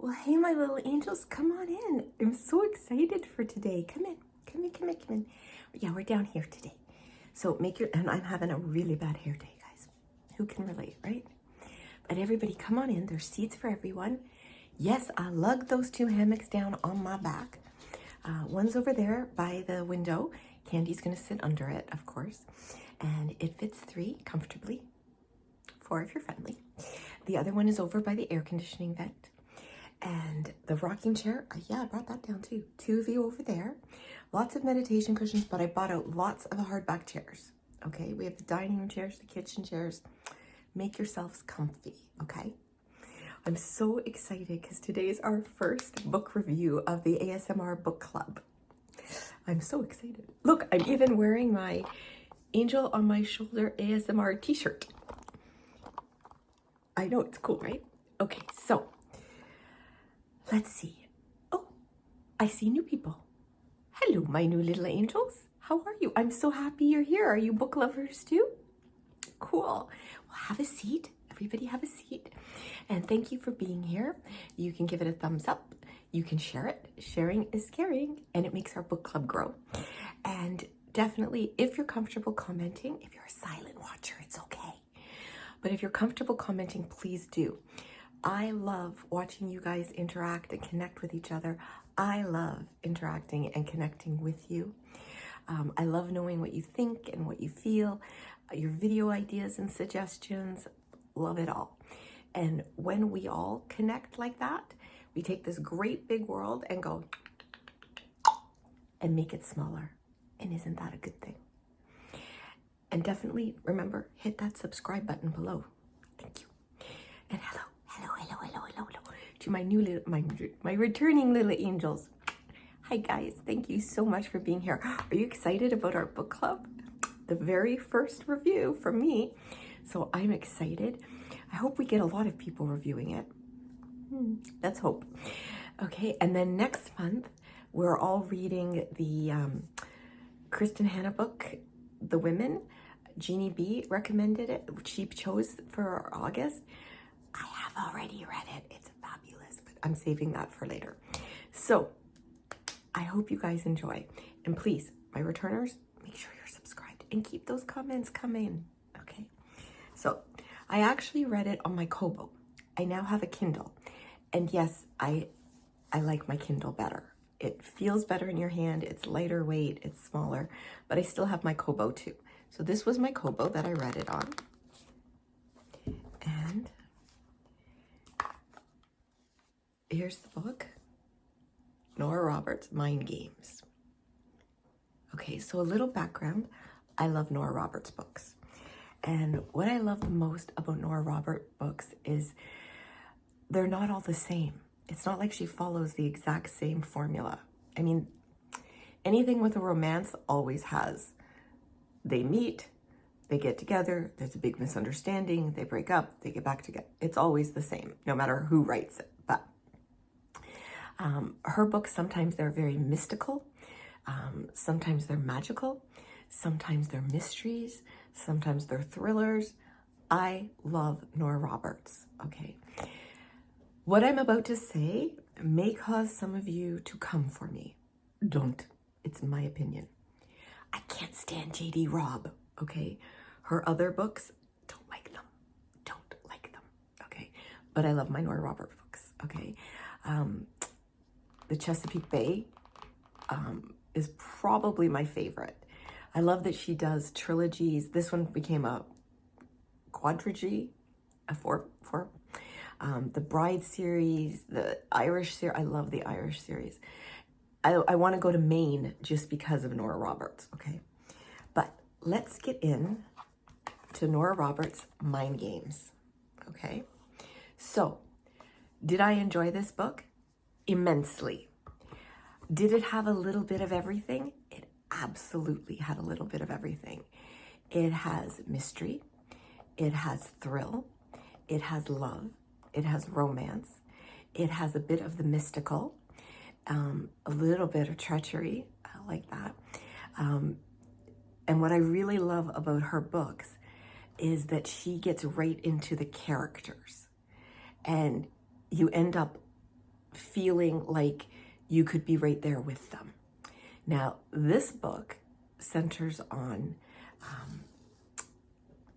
Well, hey, my little angels, come on in. I'm so excited for today. Come in, come in, come in, come in. Yeah, we're down here today. So and I'm having a really bad hair day, guys. Who can relate, right? But everybody, come on in. There's seats for everyone. Yes, I lug those 2 hammocks down on my back. One's over there by the window. Candy's gonna sit under it, of course. And it fits 3 comfortably, 4 if you're friendly. The other one is over by the air conditioning vent. And the rocking chair, yeah, I brought that down too. 2 of you over there. Lots of meditation cushions, but I bought out lots of hardback chairs. Okay, we have the dining room chairs, the kitchen chairs. Make yourselves comfy, okay? I'm so excited because today is our first book review of the ASMR book club. I'm so excited. Look, I'm even wearing my Angel on My Shoulder ASMR t-shirt. I know, it's cool, right? Okay, so let's see. Oh, I see new people. Hello, my new little angels. How are you? I'm so happy you're here. Are you book lovers too? Cool. Well, have a seat. Everybody have a seat. And thank you for being here. You can give it a thumbs up. You can share it. Sharing is caring, and it makes our book club grow. And definitely, if you're comfortable commenting, if you're a silent watcher, it's okay. But if you're comfortable commenting, please do. I love watching you guys interact and connect with each other. I love interacting and connecting with you. I love knowing what you think and what you feel, your video ideas and suggestions. Love it all. And when we all connect like that, we take this great big world and go and make it smaller. And isn't that a good thing? And definitely remember, hit that subscribe button below. Thank you. And hello to my new little, my returning little angels. Hi guys, thank you so much for being here. Are you excited about our book club? The very first review from me. So I'm excited. I hope we get a lot of people reviewing it. Let's hope. Okay, and then next month, we're all reading the Kristen Hanna book, The Women. Jeannie B recommended it. She chose for August. I have already read it. It's fabulous, but I'm saving that for later. So I hope you guys enjoy. And please, my returners, make sure you're subscribed and keep those comments coming. Okay. So I actually read it on my Kobo. I now have a Kindle. And yes, I like my Kindle better. It feels better in your hand. It's lighter weight. It's smaller. But I still have my Kobo too. So this was my Kobo that I read it on. And here's the book. Nora Roberts, Mind Games. Okay, so a little background. I love Nora Roberts books. And what I love the most about Nora Roberts books is they're not all the same. It's not like she follows the exact same formula. I mean, anything with a romance always has. They meet, they get together, there's a big misunderstanding, they break up, they get back together. It's always the same, no matter who writes it. But her books, sometimes they're very mystical, sometimes they're magical, sometimes they're mysteries, sometimes they're thrillers. I love Nora Roberts, okay? What I'm about to say may cause some of you to come for me. Don't. It's my opinion. I can't stand J.D. Robb, okay? Her other books, don't like them. Don't like them, okay? But I love my Nora Roberts books, okay? The Chesapeake Bay is probably my favorite. I love that she does trilogies. This one became a quadrilogy, a four. The Bride series, the Irish series. I love the Irish series. I want to go to Maine just because of Nora Roberts, okay? But let's get in to Nora Roberts' Mind Games, okay? So, did I enjoy this book? Immensely. Did it have a little bit of everything? It absolutely had a little bit of everything. It has mystery. It has thrill. It has love. It has romance. It has a bit of the mystical, a little bit of treachery. I like that. And what I really love about her books is that she gets right into the characters. And you end up feeling like you could be right there with them. Now, this book centers on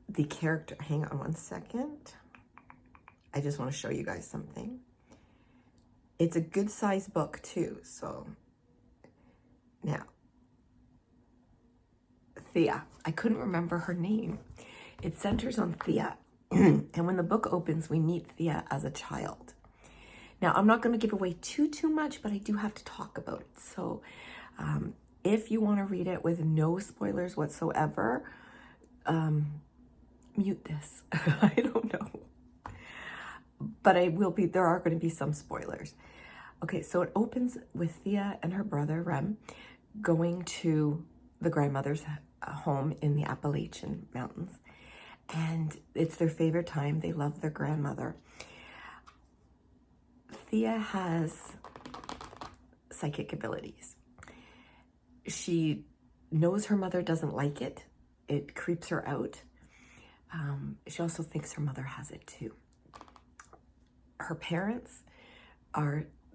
the character. Hang on one second. I just want to show you guys something. It's a good size book too. So now, Thea, I couldn't remember her name. It centers on Thea. And when the book opens, we meet Thea as a child. Now, I'm not going to give away too much, but I do have to talk about it. So if you want to read it with no spoilers whatsoever, mute this. I don't know. But there are going to be some spoilers. Okay, so it opens with Thea and her brother, Rem, going to the grandmother's home in the Appalachian Mountains. And it's their favorite time. They love their grandmother. Thea has psychic abilities. She knows her mother doesn't like it. It creeps her out. She also thinks her mother has it too. Her parents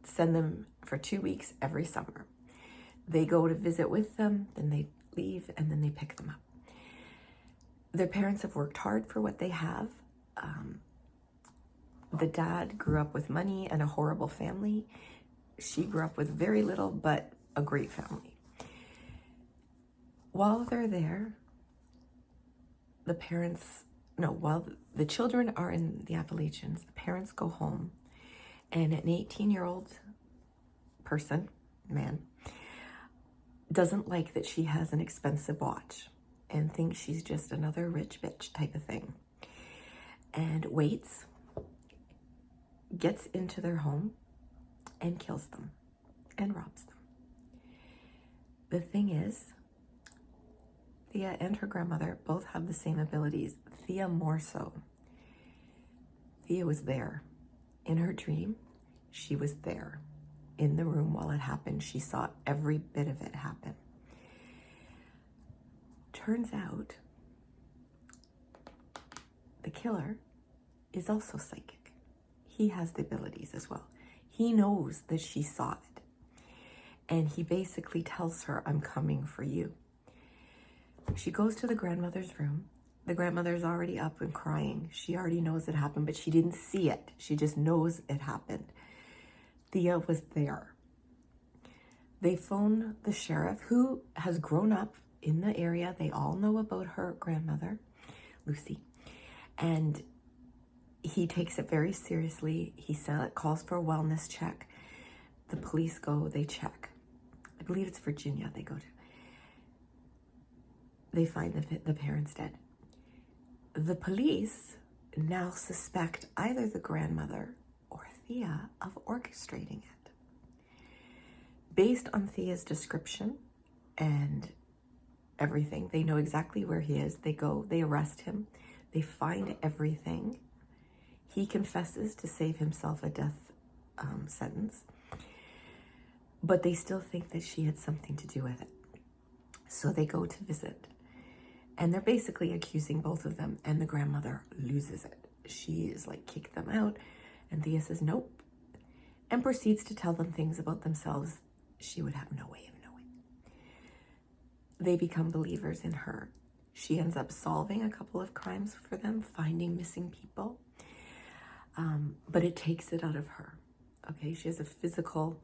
send them for 2 weeks every summer. They go to visit with them, then they leave, and then they pick them up. Their parents have worked hard for what they have. The dad grew up with money and a horrible family. She grew up with very little, but a great family. While they're there, while the children are in the Appalachians, the parents go home, and an 18-year-old man, doesn't like that she has an expensive watch and thinks she's just another rich bitch type of thing, and waits, gets into their home and kills them and robs them. The thing is, Thea and her grandmother both have the same abilities. Thea more so. Thea was there. In her dream, she was there in the room while it happened. She saw every bit of it happen. Turns out, the killer is also psychic. He has the abilities as well. He knows that she saw it. And he basically tells her, I'm coming for you. She goes to the grandmother's room. The grandmother's already up and crying. She already knows it happened, but she didn't see it. She just knows it happened. Thea was there. They phone the sheriff, who has grown up in the area. They all know about her grandmother, Lucy. And he takes it very seriously. He calls for a wellness check. The police go, they check. I believe it's Virginia they go to. They find the parents dead. The police now suspect either the grandmother or Thea of orchestrating it. Based on Thea's description and everything, they know exactly where he is. They go, they arrest him. They find everything. He confesses to save himself a death sentence. But they still think that she had something to do with it. So they go to visit. And they're basically accusing both of them. And the grandmother loses it. She is like, kick them out. And Thea says, nope. And proceeds to tell them things about themselves she would have no way of knowing. They become believers in her. She ends up solving a couple of crimes for them, finding missing people. But it takes it out of her. Okay, she has a physical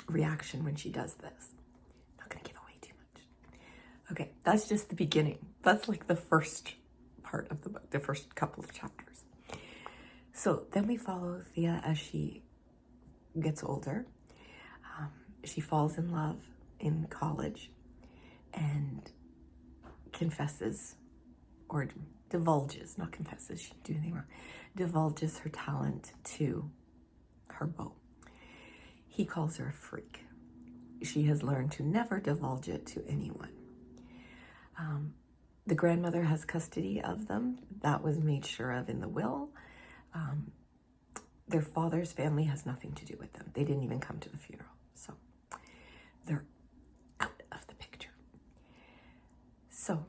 reaction when she does this. Not gonna give away too much. Okay, that's just the beginning. That's like the first part of the book, the first couple of chapters. So then we follow Thea as she gets older. She falls in love in college and confesses, or divulges, not confesses, she didn't do anything wrong, divulges her talent to her beau. He calls her a freak. She has learned to never divulge it to anyone. The grandmother has custody of them. That was made sure of in the will. Their father's family has nothing to do with them. They didn't even come to the funeral. So they're out of the picture. So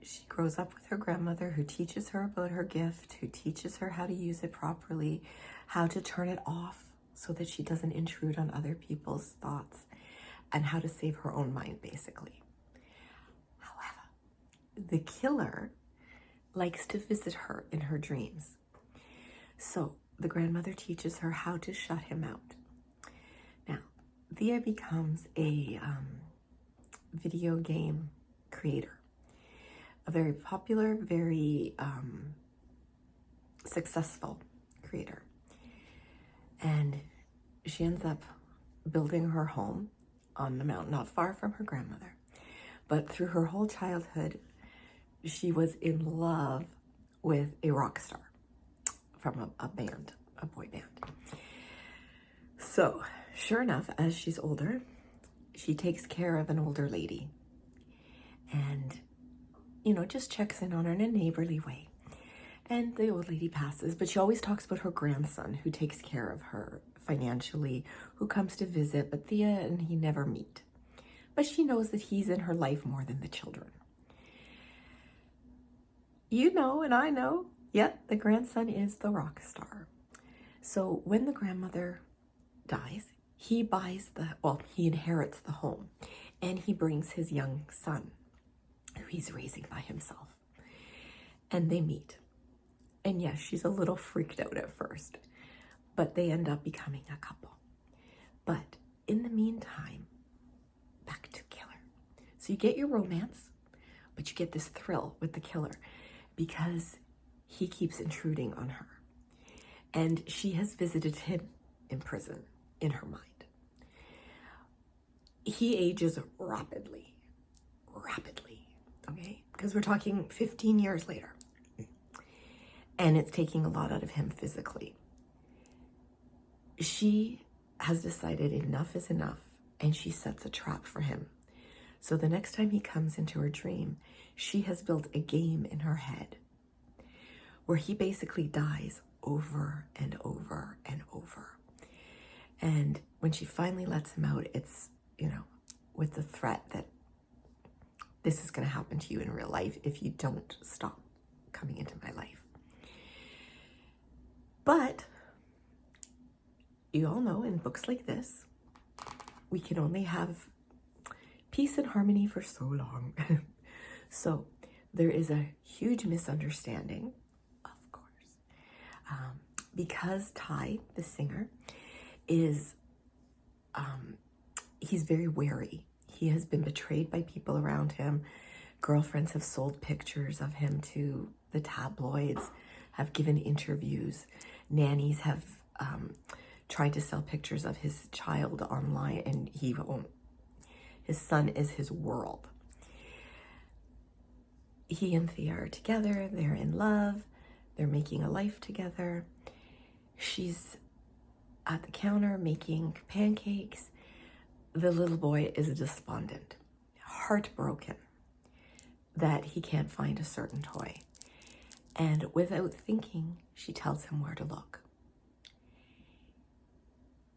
she grows up with her grandmother who teaches her about her gift, who teaches her how to use it properly, how to turn it off so that she doesn't intrude on other people's thoughts, and how to save her own mind, basically. However, the killer likes to visit her in her dreams. So the grandmother teaches her how to shut him out. Now, Thea becomes a video game creator, a very popular, very successful creator. And she ends up building her home on the mountain, not far from her grandmother. But through her whole childhood, she was in love with a rock star from a band, a boy band. So, sure enough, as she's older, she takes care of an older lady and, you know, just checks in on her in a neighborly way. And the old lady passes, but she always talks about her grandson who takes care of her financially, who comes to visit, but Thea and he never meet. But she knows that he's in her life more than the children. You know, and I know, yep, the grandson is the rock star. So when the grandmother dies, he inherits the home, and he brings his young son, who he's raising by himself, and they meet. And yes, she's a little freaked out at first, but they end up becoming a couple. But in the meantime, back to killer. So you get your romance, but you get this thrill with the killer because he keeps intruding on her. And she has visited him in prison in her mind. He ages rapidly, okay? Because we're talking 15 years later. And it's taking a lot out of him physically. She has decided enough is enough, and she sets a trap for him. So the next time he comes into her dream, she has built a game in her head where he basically dies over and over and over. And when she finally lets him out, it's, you know, with the threat that this is going to happen to you in real life if you don't stop coming into my life. But you all know in books like this, we can only have peace and harmony for so long. So there is a huge misunderstanding, of course, because Ty, the singer, is, he's very wary. He has been betrayed by people around him. Girlfriends have sold pictures of him to the tabloids, have given interviews. Nannies have tried to sell pictures of his child online, and he won't. His son is his world. He and Thea are together. They're in love. They're making a life together. She's at the counter making pancakes. The little boy is despondent, heartbroken that he can't find a certain toy. And without thinking, she tells him where to look.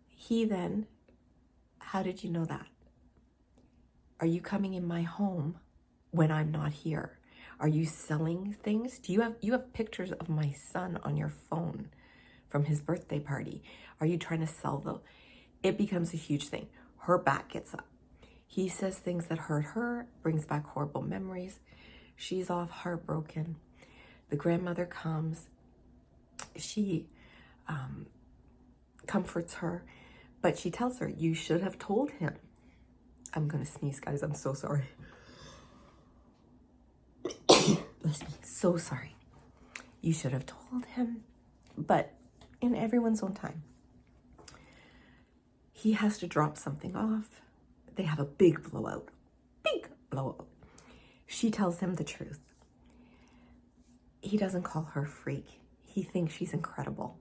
He then, how did you know that? Are you coming in my home when I'm not here? Are you selling things? Do you have pictures of my son on your phone from his birthday party? Are you trying to sell them? It becomes a huge thing. Her back gets up. He says things that hurt her, brings back horrible memories. She's off heartbroken. The grandmother comes. She comforts her, but she tells her, you should have told him. I'm going to sneeze, guys. I'm so sorry. So sorry. You should have told him, but in everyone's own time. He has to drop something off. They have a big blowout. Big blowout. She tells him the truth. He doesn't call her a freak. He thinks she's incredible.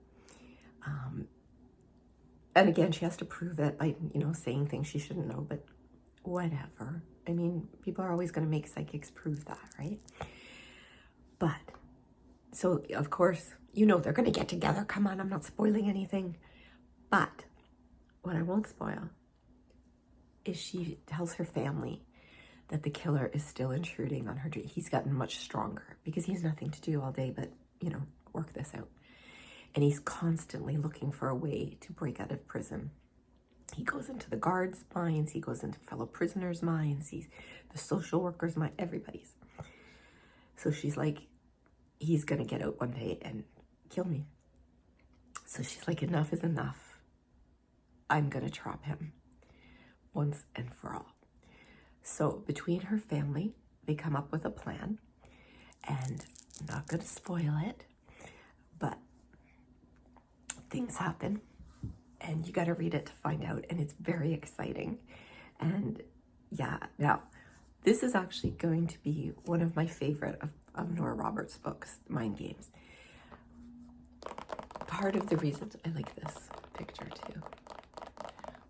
And again, she has to prove it by, saying things she shouldn't know, but whatever. I mean, people are always going to make psychics prove that, right? But, so, of course, they're going to get together. Come on, I'm not spoiling anything. But what I won't spoil is she tells her family that the killer is still intruding on her dream. He's gotten much stronger because he's nothing to do all day but, you know, work this out. And he's constantly looking for a way to break out of prison. He goes into the guards' minds, he goes into fellow prisoners' minds, he's the social workers' mind, everybody's. So she's like, he's gonna get out one day and kill me. So she's like, enough is enough. I'm gonna trap him once and for all. So between her family, they come up with a plan, and I'm not gonna spoil it, but things happen. And you got to read it to find out. And it's very exciting. And yeah, now this is actually going to be one of my favorite of Nora Roberts' books, Mind Games. Part of the reason I like this picture too.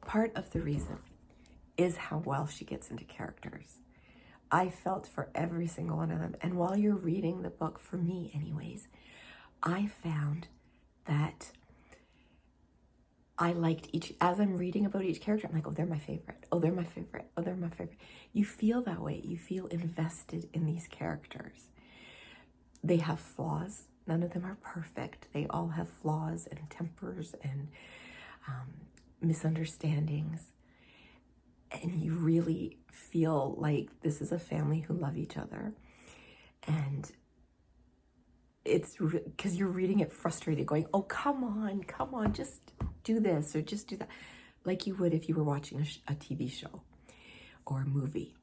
Part of the reason is how well she gets into characters. I felt for every single one of them. And while you're reading the book, for me anyways, I found that I liked each, as I'm reading about each character, I'm like, oh, they're my favorite. Oh, they're my favorite. Oh, they're my favorite. You feel that way. You feel invested in these characters. They have flaws. None of them are perfect. They all have flaws and tempers and misunderstandings. And you really feel like this is a family who love each other. And it's because you're reading it frustrated, going, oh, come on, just do this or just do that, like you would if you were watching a TV show or a movie.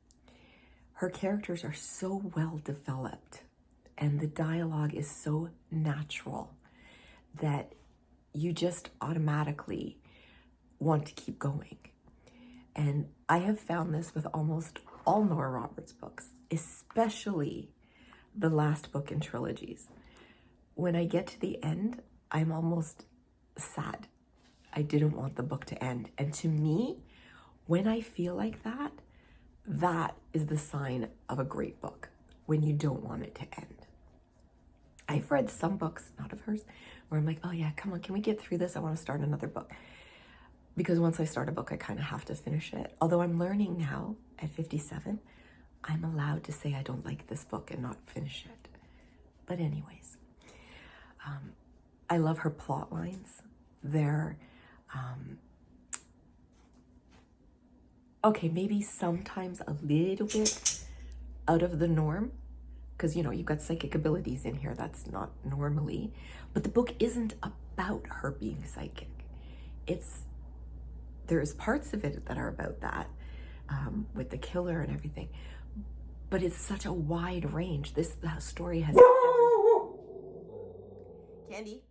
Her characters are so well developed and the dialogue is so natural that you just automatically want to keep going. And I have found this with almost all Nora Roberts books, especially the last book in trilogies. When I get to the end, I'm almost sad. I didn't want the book to end. And to me, when I feel like that, that is the sign of a great book, when you don't want it to end. I've read some books, not of hers, where I'm like, oh yeah, come on, can we get through this? I want to start another book. Because once I start a book, I kind of have to finish it. Although I'm learning now at 57, I'm allowed to say I don't like this book and not finish it. But anyways, I love her plot lines. They're, okay, maybe sometimes a little bit out of the norm, because, you know, you've got psychic abilities in here. That's not normally. But the book isn't about her being psychic. There's parts of it that are about that, with the killer and everything. But it's such a wide range. The story has... Candy?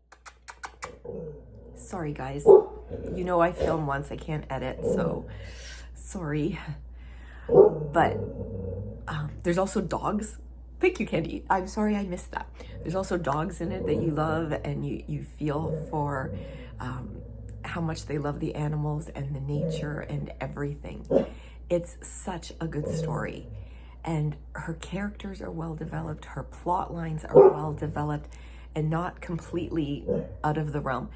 Sorry, guys. You know I film once. I can't edit, so sorry. But there's also dogs. Thank you, Candy. I'm sorry I missed that. There's also dogs in it that you love, and you feel for how much they love the animals and the nature and everything. It's such a good story. And her characters are well developed. Her plot lines are well developed and not completely out of the realm.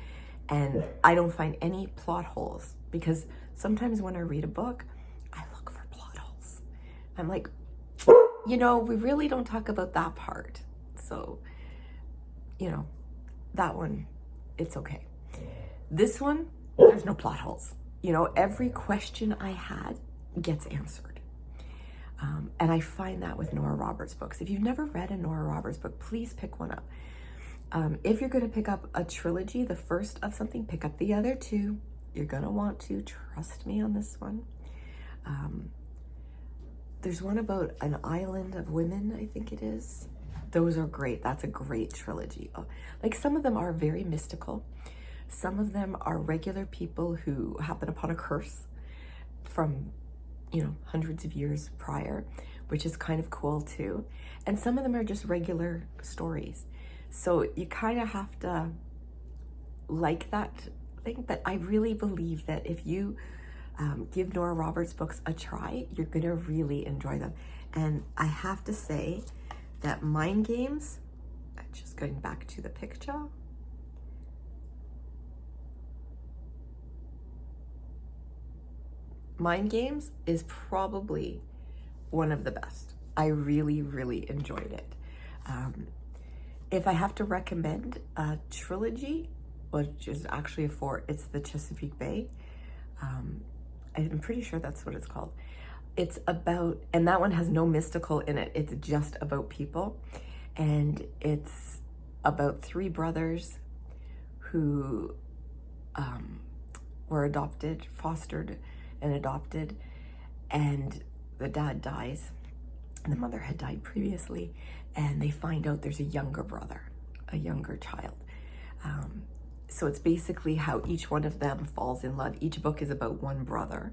And I don't find any plot holes, because sometimes when I read a book, I look for plot holes. I'm like, you know, we really don't talk about that part. So, you know, that one, it's okay. This one, there's no plot holes. You know, every question I had gets answered. And I find that with Nora Roberts books. If you've never read a Nora Roberts book, please pick one up. If you're going to pick up a trilogy, the first of something, pick up the other two. You're going to want to. Trust me on this one. There's one about an island of women, I think it is. Those are great. That's a great trilogy. Like, some of them are very mystical. Some of them are regular people who happen upon a curse from, you know, hundreds of years prior, which is kind of cool too. And some of them are just regular stories. So you kind of have to like that thing. But I really believe that if you give Nora Roberts books a try, you're going to really enjoy them. And I have to say that Mind Games, just going back to the picture, Mind Games is probably one of the best. I really, really enjoyed it. If I have to recommend a trilogy, which is actually it's the Chesapeake Bay. I'm pretty sure that's what it's called. It's about, and that one has no mystical in it. It's just about people. And it's about 3 brothers who were adopted, fostered and adopted. And the dad dies. And the mother had died previously. And they find out there's a younger brother, a younger child. So it's basically how each one of them falls in love. Each book is about one brother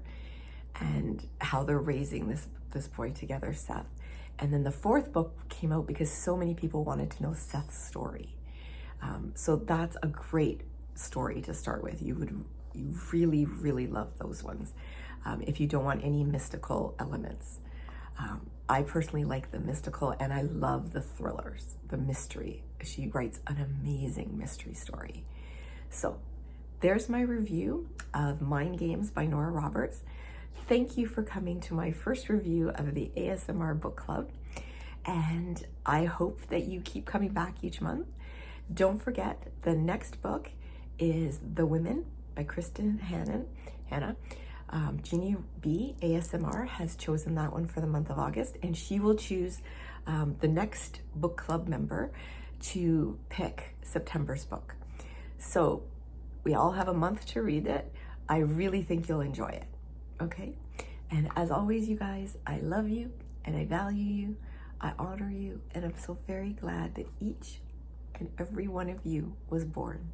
and how they're raising this boy together, Seth. And then the 4th book came out because so many people wanted to know Seth's story. So that's a great story to start with. You really, really love those ones if you don't want any mystical elements. I personally like the mystical, and I love the thrillers, the mystery. She writes an amazing mystery story. So there's my review of Mind Games by Nora Roberts. Thank you for coming to my first review of the ASMR book club. And I hope that you keep coming back each month. Don't forget, the next book is The Women by Kristen Hannah. Gigi B, ASMR, has chosen that one for the month of August, and she will choose the next book club member to pick September's book. So we all have a month to read it. I really think you'll enjoy it, okay? And as always, you guys, I love you and I value you. I honor you, and I'm so very glad that each and every one of you was born.